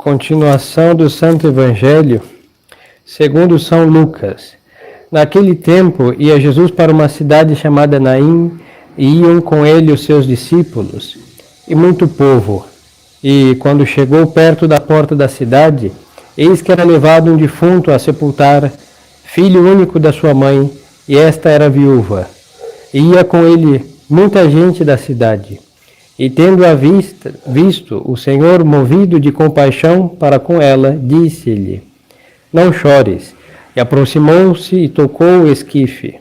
Continuação do Santo Evangelho, segundo São Lucas. Naquele tempo, ia Jesus para uma cidade chamada Naim, e iam com ele os seus discípulos, e muito povo. E, quando chegou perto da porta da cidade, eis que era levado um defunto a sepultar, filho único da sua mãe, e esta era viúva. E ia com ele muita gente da cidade. E tendo-a visto, o Senhor, movido de compaixão para com ela, disse-lhe: Não chores. E aproximou-se e tocou o esquife.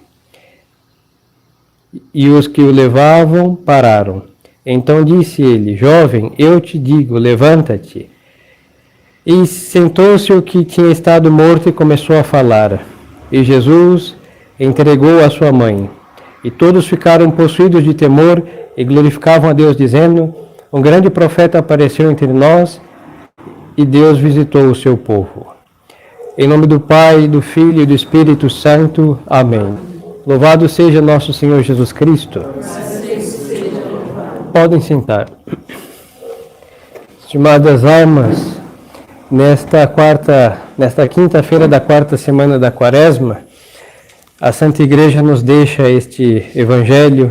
E os que o levavam pararam. Então disse ele: Jovem, eu te digo, levanta-te. E sentou-se o que tinha estado morto e começou a falar. E Jesus entregou a sua mãe. E todos ficaram possuídos de temor e glorificavam a Deus, dizendo: Um grande profeta apareceu entre nós, e Deus visitou o seu povo. Em nome do Pai, do Filho e do Espírito Santo. Amém. Louvado seja nosso Senhor Jesus Cristo. Podem sentar. Estimadas almas, nesta quinta-feira da quarta semana da Quaresma, a Santa Igreja nos deixa este Evangelho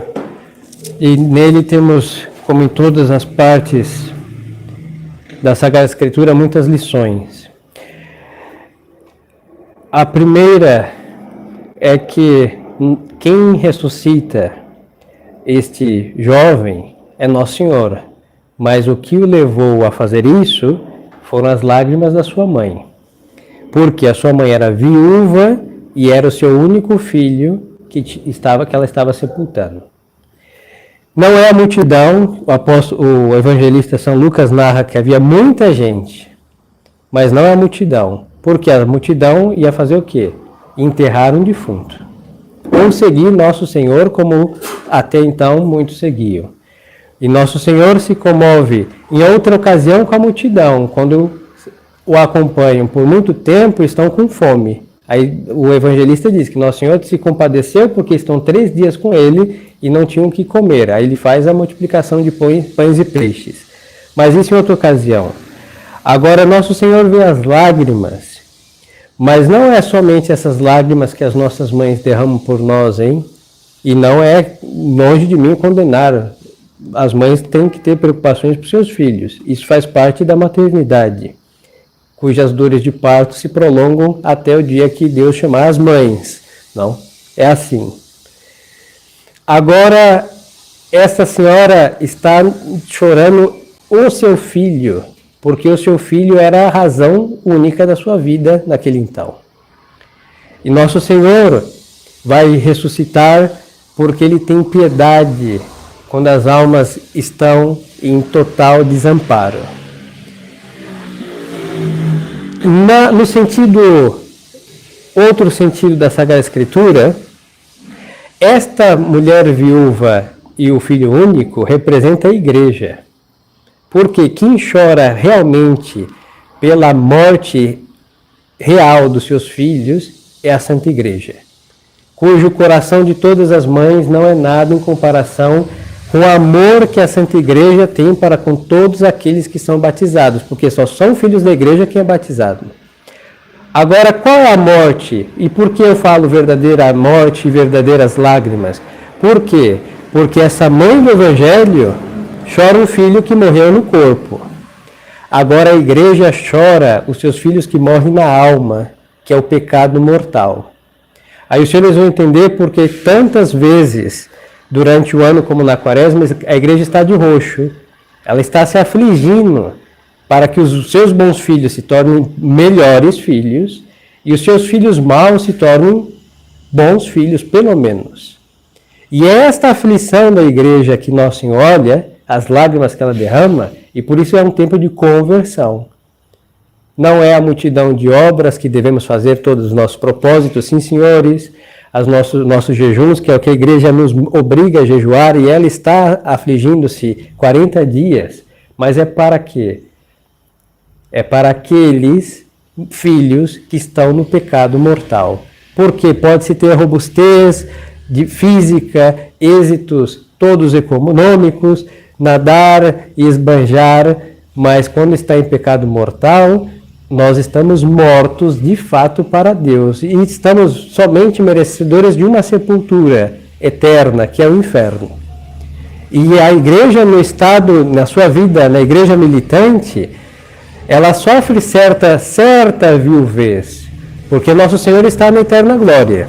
e nele temos, como em todas as partes da Sagrada Escritura, muitas lições. A primeira é que quem ressuscita este jovem é Nosso Senhor, mas o que o levou a fazer isso foram as lágrimas da sua mãe, porque a sua mãe era viúva e era o seu único filho que ela estava sepultando. Não é a multidão, o evangelista São Lucas narra que havia muita gente, mas não é a multidão, porque a multidão ia fazer o quê? Enterrar um defunto. Ou seguir Nosso Senhor, como até então muitos seguiam. E Nosso Senhor se comove em outra ocasião com a multidão, quando o acompanham por muito tempo e estão com fome. Aí o evangelista diz que Nosso Senhor se compadeceu porque estão 3 dias com ele e não tinham o que comer. Aí ele faz a multiplicação de pães e peixes. Mas isso em outra ocasião. Agora Nosso Senhor vê as lágrimas, mas não é somente essas lágrimas que as nossas mães derramam por nós, hein? E não é longe de mim condenar. As mães têm que ter preocupações para os seus filhos. Isso faz parte da maternidade, cujas dores de parto se prolongam até o dia que Deus chamar as mães. Não, é assim. Agora, essa senhora está chorando o seu filho, porque o seu filho era a razão única da sua vida naquele então. E Nosso Senhor vai ressuscitar porque Ele tem piedade quando as almas estão em total desamparo. No outro sentido da Sagrada Escritura, esta mulher viúva e o filho único representa a Igreja. Porque quem chora realmente pela morte real dos seus filhos é a Santa Igreja, cujo coração de todas as mães não é nada em comparação com o amor que a Santa Igreja tem para com todos aqueles que são batizados, porque só são filhos da Igreja quem é batizado. Agora, qual é a morte? E por que eu falo verdadeira morte e verdadeiras lágrimas? Por quê? Porque essa mãe do Evangelho chora um filho que morreu no corpo. Agora a Igreja chora os seus filhos que morrem na alma, que é o pecado mortal. Aí os senhores vão entender porque tantas vezes durante o ano, como na Quaresma, a Igreja está de roxo. Ela está se afligindo para que os seus bons filhos se tornem melhores filhos e os seus filhos maus se tornem bons filhos, pelo menos. E é esta aflição da Igreja que Nosso Senhor olha, as lágrimas que ela derrama, e por isso é um tempo de conversão. Não é a multidão de obras que devemos fazer todos os nossos propósitos, sim, senhores, nossos jejuns, que é o que a Igreja nos obriga a jejuar, e ela está afligindo-se 40 dias, mas é para quê? É para aqueles filhos que estão no pecado mortal. Porque pode-se ter robustez de física, êxitos todos econômicos, nadar e esbanjar, mas quando está em pecado mortal, nós estamos mortos de fato para Deus e estamos somente merecedores de uma sepultura eterna, que é o inferno. E a igreja no estado, na sua vida, na igreja militante, ela sofre certa viuvez, porque nosso Senhor está na eterna glória.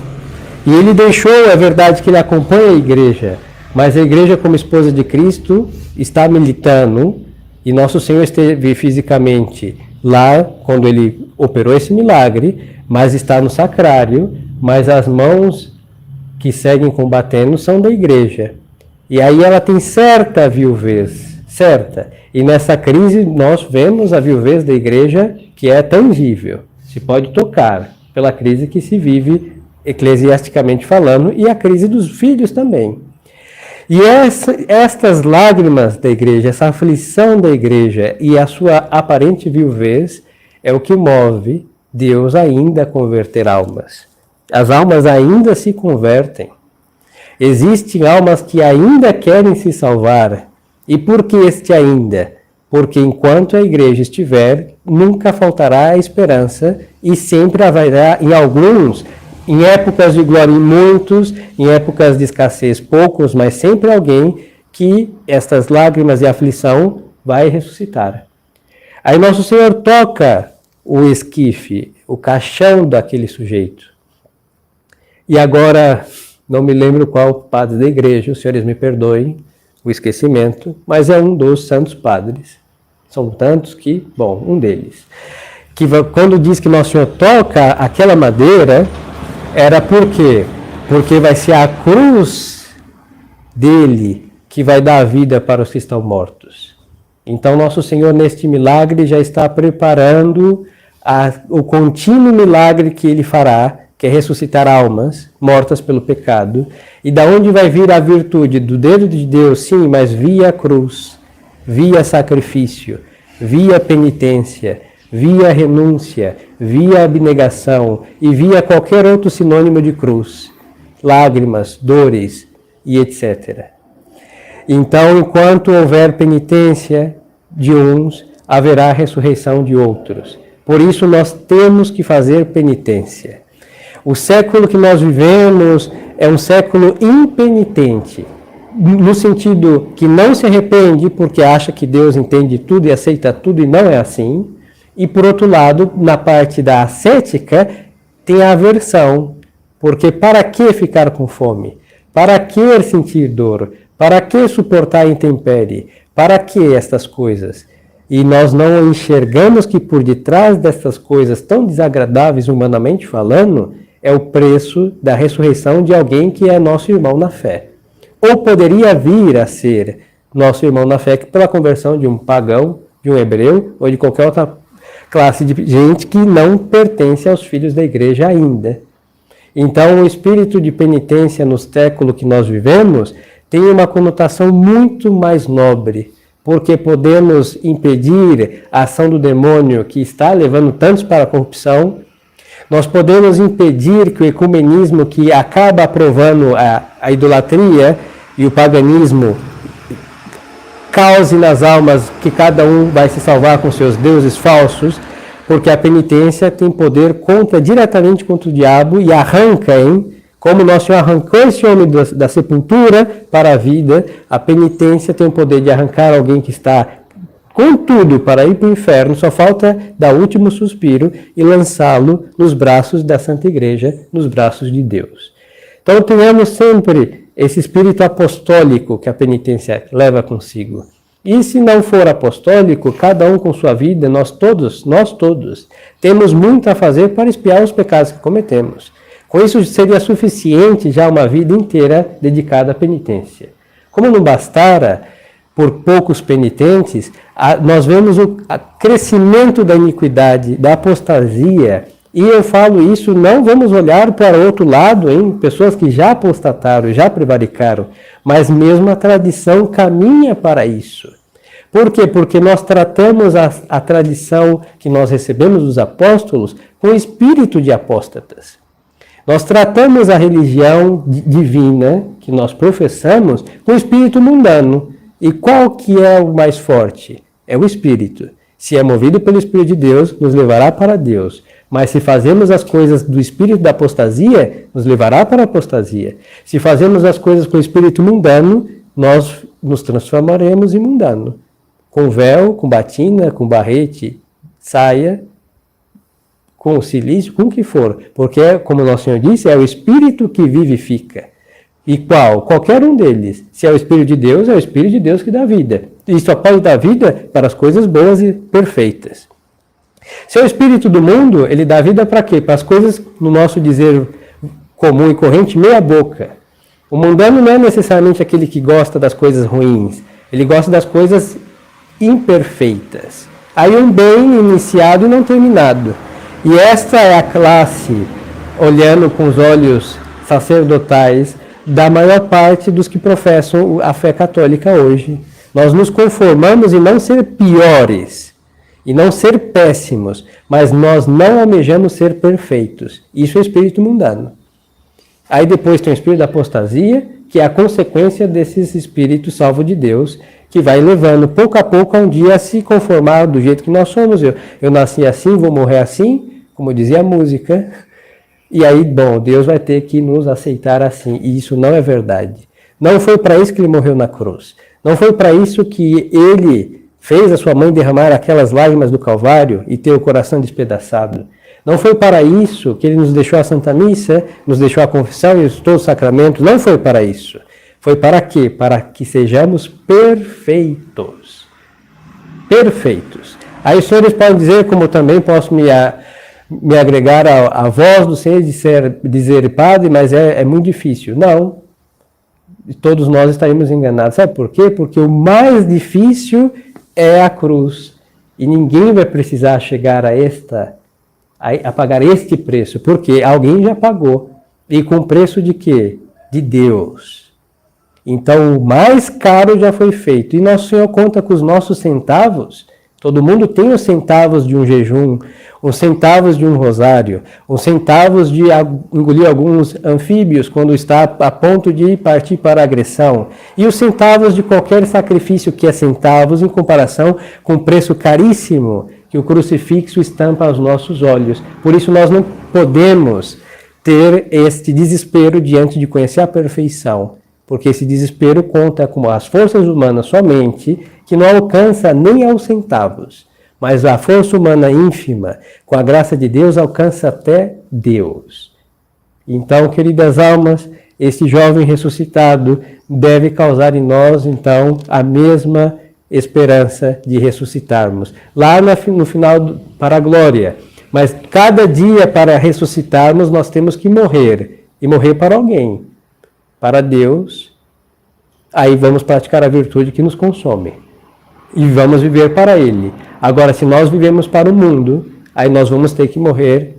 E ele deixou, é verdade que ele acompanha a igreja, mas a igreja como esposa de Cristo está militando, e nosso Senhor esteve fisicamente lá quando ele operou esse milagre, mas está no sacrário, mas as mãos que seguem combatendo são da igreja. E aí ela tem certa viuvez, certa. E nessa crise nós vemos a viuvez da igreja que é tangível, se pode tocar pela crise que se vive eclesiasticamente falando e a crise dos filhos também. E estas lágrimas da igreja, essa aflição da igreja e a sua aparente viuvez é o que move Deus ainda a converter almas. As almas ainda se convertem. Existem almas que ainda querem se salvar. E por que este ainda? Porque enquanto a igreja estiver, nunca faltará a esperança e sempre haverá em alguns, em épocas de glória muitos, em épocas de escassez poucos, mas sempre alguém que estas lágrimas e aflição vai ressuscitar. Aí nosso Senhor toca o esquife, o caixão daquele sujeito. E agora, não me lembro qual padre da igreja, os senhores me perdoem o esquecimento, mas é um dos santos padres. São tantos que, bom, um deles. Que quando diz que Nosso Senhor toca aquela madeira, era por quê? Porque vai ser a cruz dele que vai dar a vida para os que estão mortos. Então, Nosso Senhor, neste milagre, já está preparando o contínuo milagre que ele fará, que é ressuscitar almas mortas pelo pecado. E da onde vai vir a virtude? Do dedo de Deus, sim, mas via a cruz, via sacrifício, via penitência, via renúncia, via abnegação e via qualquer outro sinônimo de cruz, lágrimas, dores e etc. Então, enquanto houver penitência de uns, haverá ressurreição de outros. Por isso, nós temos que fazer penitência. O século que nós vivemos é um século impenitente, no sentido que não se arrepende porque acha que Deus entende tudo e aceita tudo, e não é assim. E, por outro lado, na parte da ascética, tem a aversão, porque para que ficar com fome? Para que sentir dor? Para que suportar a intempérie? Para que estas coisas? E nós não enxergamos que por detrás destas coisas tão desagradáveis, humanamente falando, é o preço da ressurreição de alguém que é nosso irmão na fé. Ou poderia vir a ser nosso irmão na fé pela conversão de um pagão, de um hebreu, ou de qualquer outra classe de gente que não pertence aos filhos da igreja ainda. Então, o espírito de penitência no século que nós vivemos tem uma conotação muito mais nobre, porque podemos impedir a ação do demônio que está levando tantos para a corrupção. Nós podemos impedir que o ecumenismo, que acaba aprovando a idolatria e o paganismo, cause nas almas que cada um vai se salvar com seus deuses falsos, porque a penitência tem poder diretamente contra o diabo e arranca, como Nosso Senhor arrancou esse homem da sepultura para a vida, a penitência tem o poder de arrancar alguém que está com tudo para ir para o inferno, só falta dar o último suspiro e lançá-lo nos braços da Santa Igreja, nos braços de Deus. Então tenhamos sempre esse espírito apostólico que a penitência leva consigo. E se não for apostólico, cada um com sua vida, nós todos, temos muito a fazer para expiar os pecados que cometemos. Com isso seria suficiente já uma vida inteira dedicada à penitência. Como não bastara, por poucos penitentes, nós vemos o crescimento da iniquidade, da apostasia. E eu falo isso, não vamos olhar para o outro lado, pessoas que já apostataram, já prevaricaram, mas mesmo a tradição caminha para isso. Por quê? Porque nós tratamos a tradição que nós recebemos dos apóstolos com espírito de apóstatas. Nós tratamos a religião divina que nós professamos com espírito mundano. E qual que é o mais forte? é o Espírito. Se é movido pelo Espírito de Deus, nos levará para Deus. Mas se fazemos as coisas do espírito da apostasia, nos levará para a apostasia. Se fazemos as coisas com o espírito mundano, nós nos transformaremos em mundano. Com véu, com batina, com barrete, saia, com silício, com o que for. Porque, como nosso Senhor disse, é o espírito que vivifica. E qual? Qualquer um deles. Se é o Espírito de Deus, é o Espírito de Deus que dá vida. E só pode dar vida para as coisas boas e perfeitas. Se é o Espírito do mundo, ele dá vida para quê? Para as coisas, no nosso dizer comum e corrente, meia boca. O mundano não é necessariamente aquele que gosta das coisas ruins. Ele gosta das coisas imperfeitas. Aí um bem iniciado e não terminado. E esta é a classe, olhando com os olhos sacerdotais, da maior parte dos que professam a fé católica hoje. Nós nos conformamos em não ser piores, e não ser péssimos, mas nós não almejamos ser perfeitos. Isso é espírito mundano. Aí depois tem o espírito da apostasia, que é a consequência desses espíritos salvos de Deus, que vai levando pouco a pouco a um dia a se conformar do jeito que nós somos. Eu nasci assim, vou morrer assim, como dizia a música. E aí, bom, Deus vai ter que nos aceitar assim. E isso não é verdade. Não foi para isso que ele morreu na cruz. Não foi para isso que ele fez a sua mãe derramar aquelas lágrimas do Calvário e ter o coração despedaçado. Não foi para isso que ele nos deixou a Santa Missa, nos deixou a confissão e todos os sacramentos. Não foi para isso. Foi para quê? Para que sejamos perfeitos. Perfeitos. Aí os senhores podem dizer, como eu também posso me agregar à voz do Senhor de dizer padre, mas é muito difícil. Não. Todos nós estaríamos enganados. Sabe por quê? Porque o mais difícil é a cruz. E ninguém vai precisar chegar a pagar este preço, porque alguém já pagou. E com preço de quê? De Deus. Então o mais caro já foi feito. E Nosso Senhor conta com os nossos centavos. Todo mundo tem os centavos de um jejum, os centavos de um rosário, os centavos de engolir alguns anfíbios quando está a ponto de partir para a agressão, e os centavos de qualquer sacrifício que é centavos em comparação com o preço caríssimo que o crucifixo estampa aos nossos olhos. Por isso nós não podemos ter este desespero diante de conhecer a perfeição, porque esse desespero conta com as forças humanas somente, que não alcança nem aos centavos, mas a força humana ínfima, com a graça de Deus, alcança até Deus. Então, queridas almas, esse jovem ressuscitado deve causar em nós, então, a mesma esperança de ressuscitarmos. Lá no final, para a glória. Mas cada dia para ressuscitarmos, nós temos que morrer. E morrer para alguém. Para Deus. Aí vamos praticar a virtude que nos consome. E vamos viver para Ele. Agora, se nós vivemos para o mundo, aí nós vamos ter que morrer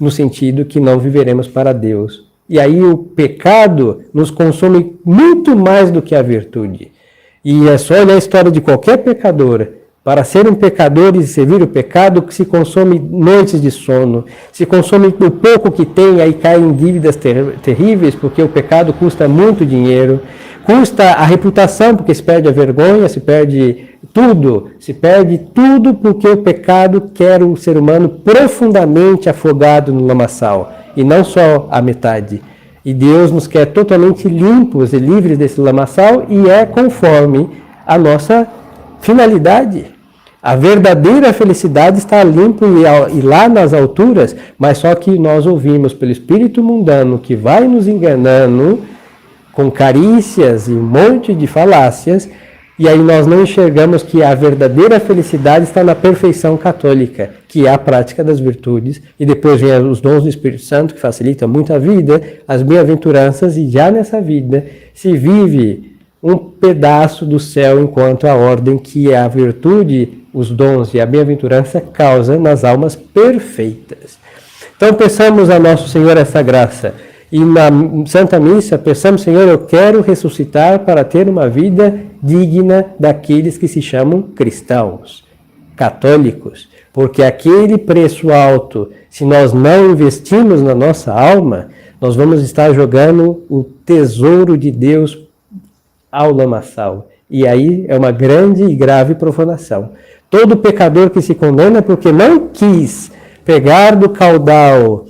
no sentido que não viveremos para Deus. E aí o pecado nos consome muito mais do que a virtude. E é só olhar a história de qualquer pecador. Para ser um pecador e servir o pecado, que se consome noites de sono, se consome o pouco que tem, aí cai em dívidas terríveis, porque o pecado custa muito dinheiro, custa a reputação, porque se perde a vergonha, se perde tudo porque o pecado quer o ser humano profundamente afogado no lamaçal, e não só a metade. E Deus nos quer totalmente limpos e livres desse lamaçal, e é conforme a nossa finalidade. A verdadeira felicidade está limpo e lá nas alturas, mas só que nós ouvimos pelo espírito mundano que vai nos enganando com carícias e um monte de falácias, e aí nós não enxergamos que a verdadeira felicidade está na perfeição católica, que é a prática das virtudes, e depois vem os dons do Espírito Santo, que facilitam muito a vida, as bem-aventuranças, e já nessa vida se vive um pedaço do céu enquanto a ordem que a virtude, os dons e a bem-aventurança causa nas almas perfeitas. Então peçamos a Nosso Senhor essa graça. E na Santa Missa, peçamos, Senhor, eu quero ressuscitar para ter uma vida digna daqueles que se chamam cristãos, católicos. Porque aquele preço alto, se nós não investirmos na nossa alma, nós vamos estar jogando o tesouro de Deus ao lamaçal. E aí é uma grande e grave profanação. Todo pecador que se condena porque não quis pegar do caudal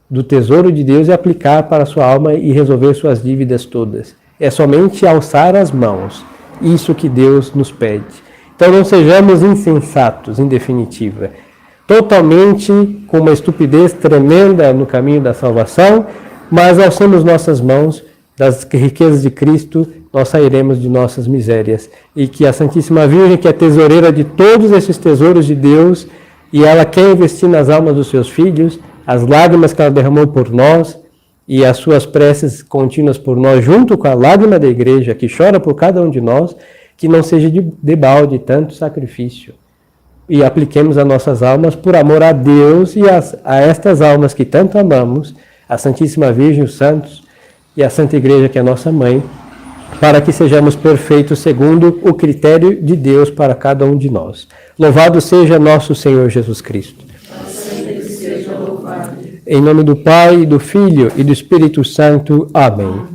do tesouro de Deus e aplicar para a sua alma e resolver suas dívidas todas. É somente alçar as mãos. Isso que Deus nos pede. Então não sejamos insensatos, em definitiva. Totalmente com uma estupidez tremenda no caminho da salvação, mas alçamos nossas mãos das riquezas de Cristo, nós sairemos de nossas misérias. E que a Santíssima Virgem, que é tesoureira de todos esses tesouros de Deus, e ela quer investir nas almas dos seus filhos, as lágrimas que ela derramou por nós, e as suas preces contínuas por nós, junto com a lágrima da igreja, que chora por cada um de nós, que não seja de balde tanto sacrifício. E apliquemos as nossas almas por amor a Deus e a estas almas que tanto amamos, a Santíssima Virgem, os santos e a Santa Igreja, que é a nossa mãe, para que sejamos perfeitos segundo o critério de Deus para cada um de nós. Louvado seja nosso Senhor Jesus Cristo. Sempre seja louvado. Em nome do Pai, do Filho e do Espírito Santo. Amém.